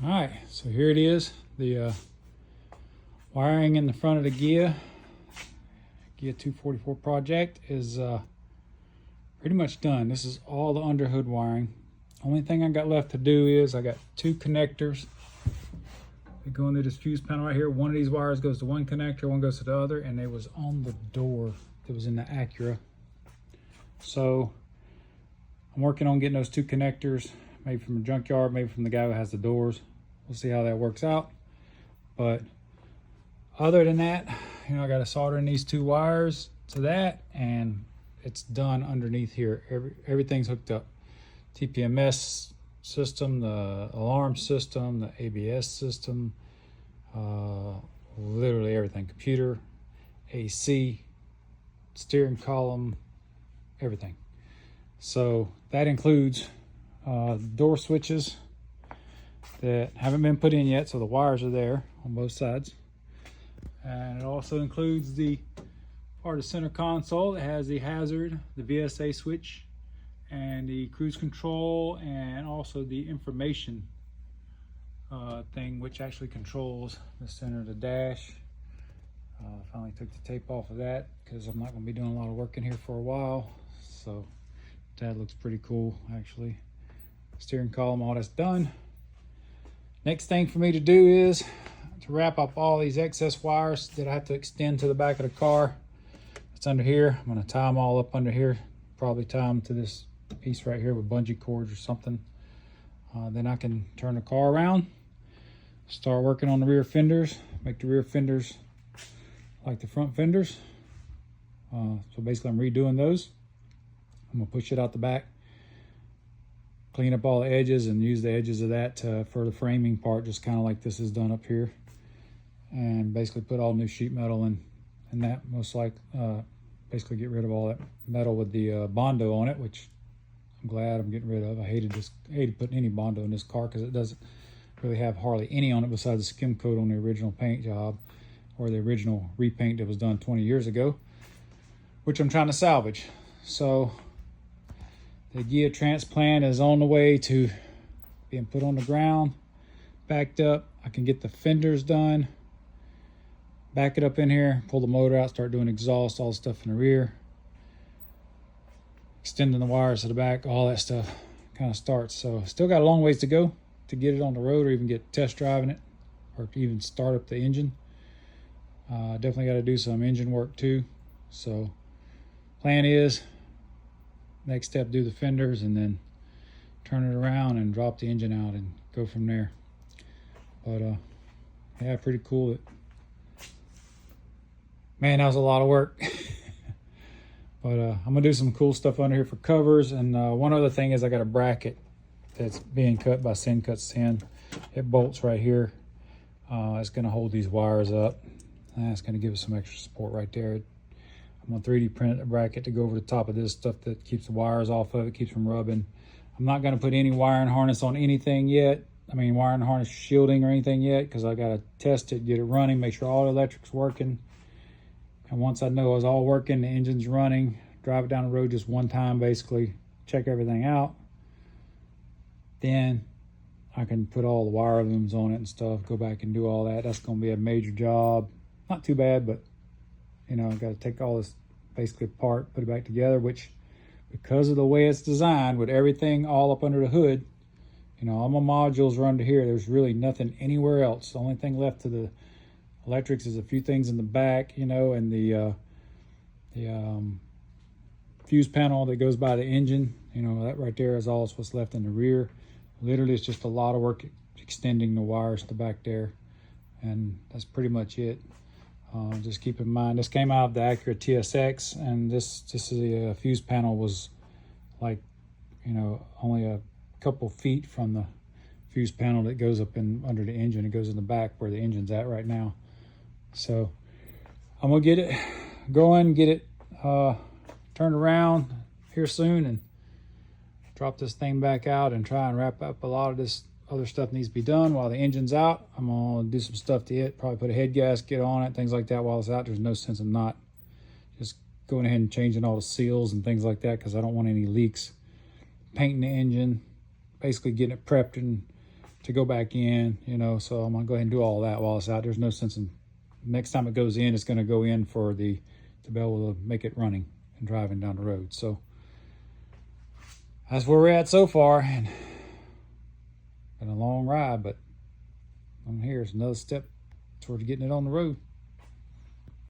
All right, so here it is. The wiring in the front of the Ghia 244 project is pretty much done. This is all the underhood wiring. Only thing I got left to do is I got two connectors. They go into this fuse panel right here. One of these wires goes to one connector, one goes to the other, and it was on the door that was in the Acura. So I'm working on getting those two connectors, maybe from a junkyard, maybe from the guy who has the doors. We'll see how that works out. But other than that, I got to solder in these two wires to that, and it's done underneath here. Everything's hooked up. TPMS system, the alarm system, the ABS system, literally everything. Computer, AC, steering column, everything. So that includes door switches that haven't been put in yet, so the wires are there on both sides. And it also includes the part of the center console that has the hazard, the VSA switch, and the cruise control, and also the information thing, which actually controls the center of the dash. Finally took the tape off of that because I'm not going to be doing a lot of work in here for a while. So that looks pretty cool, actually. Steering column, all that's done. Next thing for me to do is to wrap up all these excess wires that I have to extend to the back of the car. It's under here. I'm going to tie them all up under here. Probably tie them to this piece right here with bungee cords or something. Then I can turn the car around, start working on the rear fenders, make the rear fenders like the front fenders. So basically I'm redoing those. I'm gonna push it out the back, clean up all the edges, and use the edges of that for the framing part, just kind of like this is done up here. And basically put all new sheet metal in that, most like basically get rid of all that metal with the Bondo on it, which I'm glad I'm getting rid of. I hated putting any Bondo in this car because it doesn't really have hardly any on it besides the skim coat on the original paint job, or the original repaint that was done 20 years ago, which I'm trying to salvage. So the Ghia transplant is on the way to being put on the ground, backed up. I can get the fenders done, back it up in here, pull the motor out, start doing exhaust, all the stuff in the rear, extending the wires to the back, all that stuff kind of starts. So still got a long ways to go to get it on the road, or even get test driving it, or even start up the engine. Definitely got to do some engine work too. So plan is, next step, do the fenders, and then turn it around and drop the engine out and go from there. But yeah, pretty cool. Man, that was a lot of work. But I'm gonna do some cool stuff under here for covers. And one other thing is I got a bracket that's being cut by Sin Cut Sin. It bolts right here. It's gonna hold these wires up. That's gonna give us some extra support right there. I'm gonna 3D print a bracket to go over the top of this stuff that keeps the wires off of it, keeps them rubbing. I'm not gonna put any wiring harness on anything yet. I mean, wiring harness shielding or anything yet, because I gotta test it, get it running, make sure all the electric's working. And once I know it's all working, the engine's running, drive it down the road just one time, basically, check everything out. Then I can put all the wire looms on it and stuff, go back and do all that. That's gonna be a major job. Not too bad, but I gotta take all this basically apart, put it back together, which, because of the way it's designed, with everything all up under the hood, all my modules run to here. There's really nothing anywhere else. The only thing left to the electrics is a few things in the back, and the fuse panel that goes by the engine. That right there is all what's left in the rear. Literally, it's just a lot of work extending the wires to back there, and that's pretty much it. Just keep in mind, this came out of the Acura TSX, and this is a fuse panel was like, only a couple feet from the fuse panel that goes up in under the engine. It goes in the back where the engine's at right now. So I'm gonna get it going, get it turned around here soon, and drop this thing back out and try and wrap up a lot of this other stuff needs to be done while the engine's out. I'm gonna do some stuff to it, probably put a head gasket on it, things like that while it's out. There's no sense in not just going ahead and changing all the seals and things like that, because I don't want any leaks. Painting the engine, basically getting it prepped and to go back in, you know, so I'm gonna go ahead and do all that while it's out. There's no sense in, next time it goes in, it's gonna go in for to be able to make it running and driving down the road. So that's where we're at so far, and been a long ride, but I'm here. It's another step towards getting it on the road.